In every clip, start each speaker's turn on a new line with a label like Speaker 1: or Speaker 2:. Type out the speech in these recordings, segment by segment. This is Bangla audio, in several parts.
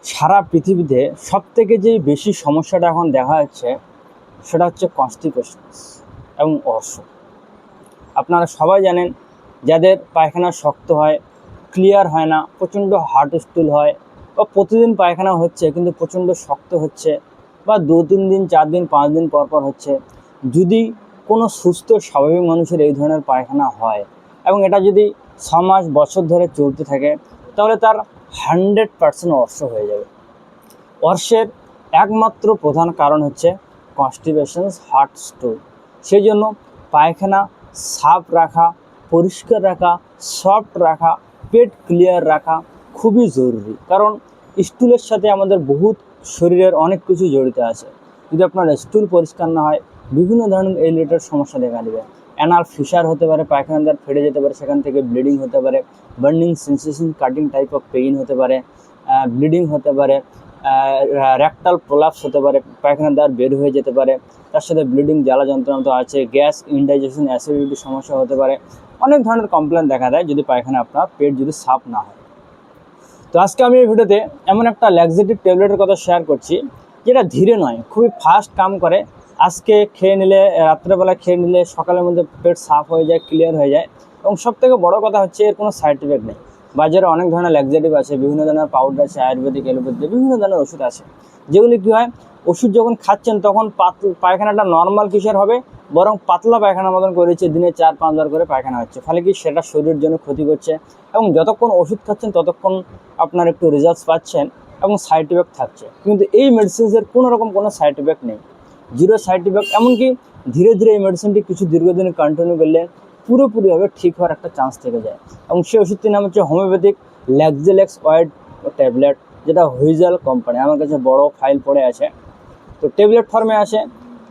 Speaker 1: সারা পৃথিবীতে সবথেকে যে বেশি সমস্যাটা এখন দেখা যাচ্ছে সেটা হচ্ছে কনস্টিপেশন এবং অর্শ। আপনারা সবাই জানেন, যাদের পায়খানা শক্ত হয়, ক্লিয়ার হয় না, প্রচণ্ড হার্ড স্টুল হয়, বা প্রতিদিন পায়খানা হচ্ছে কিন্তু প্রচণ্ড শক্ত হচ্ছে, বা 2-3 দিন 4 দিন 5 দিন পর পর হচ্ছে। যদি কোনো সুস্থ স্বাভাবিক মানুষের এই ধরনের পায়খানা হয় এবং এটা যদি 6 মাস বছর ধরে চলতে থাকে, তাহলে তার 100% অর্শ হয়ে যাবে। অর্শের একমাত্র প্রধান কারণ হচ্ছে কনস্টিপেশন, হার্ড স্টুল। সেই জন্য পায়খানা সাফ রাখা, পরিষ্কার রাখা, সফট রাখা, পেট ক্লিয়ার রাখা খুবই জরুরি। কারণ স্টুলের সাথে আমাদের বহুত শরীরের অনেক কিছু জড়িত আছে। যদি আপনার স্টুল পরিষ্কার না হয়, বিভিন্ন ধরনের এই রিলেটেড সমস্যা দেখা দেবে। অ্যানাল ফিশার হতে পারে, পায়খানা দ্বার ফেটে যেতে পারে, সেখান থেকে ব্লিডিং হতে পারে, burning sensation, cutting type of pain হতে পারে, ব্লিডিং হতে পারে, রেকটাল প্রলাপস হতে পারে, পায়খানার দ্বার বের হয়ে যেতে পারে, তার সাথে ব্লিডিং, জ্বালা যন্ত্রণা তো আছে, গ্যাস, ইনডাইজেশন, অ্যাসিডিটি সমস্যা হতে পারে। অনেক ধরনের কমপ্লেন দেখা দেয় যদি পায়খানা আপনার পেট যদি সাফ না হয়। তো আজকে আমি এই ভিডিওতে এমন একটা ল্যাক্সেটিভ ট্যাবলেটের কথা শেয়ার করছি, যেটা ধীরে নয়, খুবই ফাস্ট কাম করে। আজকে খেয়ে নিলে, রাত্রেবেলা খেয়ে নিলে সকালের মধ্যে পেট সাফ হয়ে যায়, ক্লিয়ার হয়ে যায়। এবং সবথেকে বড় কথা হচ্ছে এর কোনো সাইড এফেক্ট নেই। বাজারে অনেক ধরনের ল্যাক্সেটিভ আছে, বিভিন্ন ধরনের পাউডার আছে, আয়ুর্বেদিক, এলোপ্যাথি, বিভিন্ন ধরনের ওষুধ আছে, যেগুলি কী হয়, ওষুধ যখন খাচ্ছেন তখন পায়খানাটা নর্মাল কিসের হবে, বরং পাতলা পায়খানার মতন করেছে, দিনে 4-5 বার করে পায়খানা হচ্ছে। ফলে কি সেটা শরীরের জন্য ক্ষতি করছে। এবং যতক্ষণ ওষুধ খাচ্ছেন ততক্ষণ আপনার একটু রেজাল্টস পাচ্ছেন এবং সাইড এফেক্ট থাকছে। কিন্তু এই মেডিসিনসের কোনো রকম কোনো সাইড এফেক্ট নেই, জিরো সাইড এফেক্ট। এমনকি ধীরে ধীরে এই মেডিসিনটি কিছু দীর্ঘদিন কন্টিনিউ করলে পুরোপুরিভাবে ঠিক হওয়ার একটা চান্স থেকে যায়। এবং সেই ওষুধটির নাম হচ্ছে হোমিওপ্যাথিক ল্যাক্সিলেক্স ওয়েড ট্যাবলেট, যেটা হুইজাল কোম্পানি। আমার কাছে বড় ফাইল পড়ে আছে। তো ট্যাবলেট ফর্মে আসে,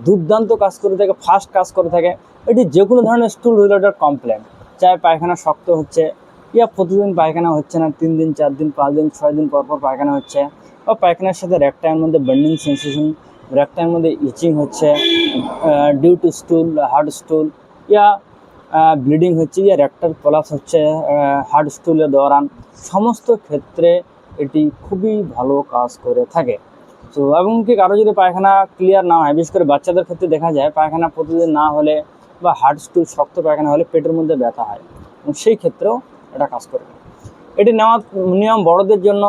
Speaker 1: দুর্দান্ত কাজ করে থাকে, ফাস্ট কাজ করে থাকে। এটি যে কোনো ধরনের স্টুল রিলেটেড কমপ্লেন, চাই পায়খানা শক্ত হচ্ছে, ইয়া প্রতিদিন পায়খানা হচ্ছে না, 3 দিন 4 দিন 5 দিন 6 দিন পর পর পায়খানা হচ্ছে, বা পায়খানার সাথে রেকটাইমের মধ্যে বার্নিং সেন্সেশন, রেকটাইমের মধ্যে ইচিং হচ্ছে due to stool, hard stool, ইয়া ব্লিডিং হচ্ছে, ইয়া রেকটাল প্রলাপস হচ্ছে হার্ড স্টুলের দৌরান, সমস্ত ক্ষেত্রে এটি খুবই ভালো কাজ করে থাকে। তো এমনকি কারো যদি পায়খানা ক্লিয়ার না হয়, বিশেষ করে বাচ্চাদের ক্ষেত্রে দেখা যায় পায়খানা প্রতিদিন না হলে বা হার্ড স্টুল, শক্ত পায়খানা হলে পেটের মধ্যে ব্যথা হয়, এবং সেই ক্ষেত্রেও এটা কাজ করে। এটি নেওয়ার নিয়ম, বড়দের জন্য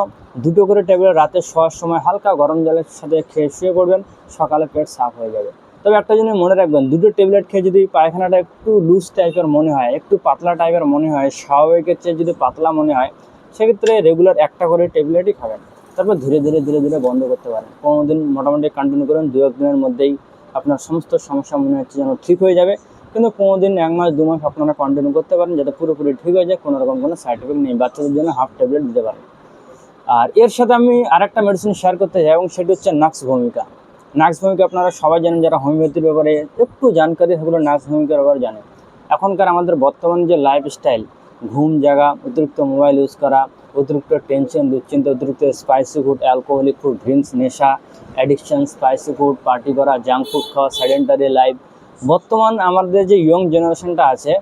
Speaker 1: 2টো করে ট্যাবলেট রাতে শোয়ার সময় হালকা গরম জলের সাথে খেয়ে শুয়ে পড়বেন, সকালে পেট সাফ হয়ে যাবে। তবে একটা জিনিস মনে রাখবেন, 2টো ট্যাবলেট খেয়ে যদি পায়খানাটা একটু লুজ টাইপের মনে হয়, একটু পাতলা টাইপের মনে হয়, স্বাভাবিকের চেয়ে যদি পাতলা মনে হয়, সেক্ষেত্রে রেগুলার একটা করে ট্যাবলেটই খাবেন। তারপর ধীরে ধীরে ধীরে ধীরে বন্ধ করতে পারেন। 15 দিন মোটামুটি কন্টিনিউ করেন, 2-1 দিনের মধ্যেই আপনার সমস্ত সমস্যা মনে হচ্ছে যেন ঠিক হয়ে যাবে। কিন্তু 15 দিন, 1 মাস, 2 মাস আপনারা কন্টিনিউ করতে পারেন, যাতে পুরোপুরি ঠিক হয়ে যায়, কোনো রকম কোনো সাইড এফেক্ট নেই। বাচ্চাদের জন্য হাফ ট্যাবলেট দিতে পারেন। আর এর সাথে আমি আরেকটা মেডিসিন শেয়ার করতে চাই, এবং সেটি হচ্ছে নাক্স ভূমিকা। নাক্স ভূমিকা আপনারা সবাই জানেন, যারা হোমিওপ্যাথির ব্যাপারে একটু জানকারি থাকলে নাক্স ভূমিকার ব্যাপারে জানেন। এখনকার আমাদের বর্তমান যে লাইফস্টাইল, ঘুম জাগা, অতিরিক্ত মোবাইল ইউজ করা, অতিরিক্ত টেনশন, দুশ্চিন্তা, অতিরিক্ত spicy food, alcoholic food, drinks, নেশা, অ্যাডিকশন, স্পাইসি ফুড, পার্টি করা, জাঙ্ক ফুড খাওয়া, সেডেন্টারি লাইফ, বর্তমান আমাদের যে ইয়ং জেনারেশনটা আছে,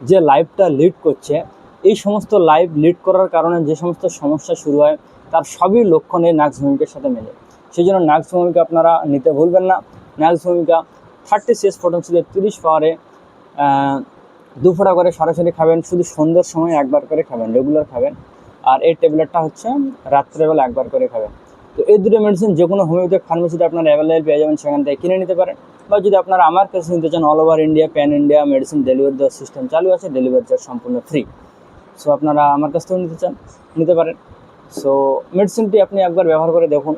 Speaker 1: যে লাইফটা লিড করছে, এই সমস্ত লাইফ লিড করার কারণে যে সমস্ত সমস্যা শুরু হয়, তার সবই লক্ষণ এই নাক্স ভূমিকার সাথে মেলে। সেই জন্য নাক্স ভূমিকা আপনারা নিতে ভুলবেন না। নাক্স ভূমিকা 30 CS পটেন্সিয়ালে 30 পাওয়ারে 2 ফোঁটা করে সরাসরি খাবেন, শুধু সন্ধ্যার সময় একবার করে খাবেন, রেগুলার খাবেন। আর এই ট্যাবলেটটা হচ্ছে রাত্রেবেলা একবার করে খাবেন। তো এই 2টো মেডিসিন যে কোনো হোমিওপ্যাথিক ফার্মেসিতে আপনারা অ্যাভেলেবল পেয়ে যাবেন, সেখান থেকে কিনে নিতে পারেন। বা যদি আপনারা আমার কাছে নিতে চান, all over India, pan India medicine delivery দেওয়ার সিস্টেম চালু আছে, ডেলিভারি চার্জ সম্পূর্ণ ফ্রি। সো আপনারা আমার কাছ থেকে নিতে চান, নিতে পারেন। সো মেডিসিনটি আপনি একবার ব্যবহার করে দেখুন।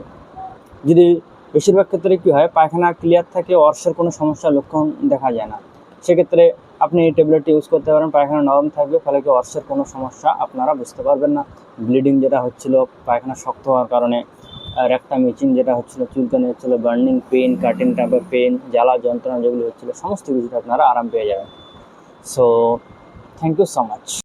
Speaker 1: যদি বেশিরভাগ ক্ষেত্রে কী হয়, পায়খানা ক্লিয়ার থাকে, অর্শের কোনো সমস্যার লক্ষণ দেখা যায় না, সেক্ষেত্রে আপনি এই ট্যাবলেটটি ইউজ করতে পারেন। পায়খানা নরম থাকবে, ফলে কি অর্শের কোনো সমস্যা আপনারা বুঝতে পারবেন না। ব্লিডিং যেটা হচ্ছিল পায়খানা শক্ত হওয়ার কারণে, রেকটাম ইচিং যেটা হচ্ছিলো, চুলকানি হচ্ছিলো, বার্নিং পেইন, কাটিং টাইপের পেইন, জ্বালা যন্ত্রণা যেগুলো হচ্ছিলো, সমস্ত কিছুটা আপনারা আরাম পেয়ে যাবেন। So thank you so much.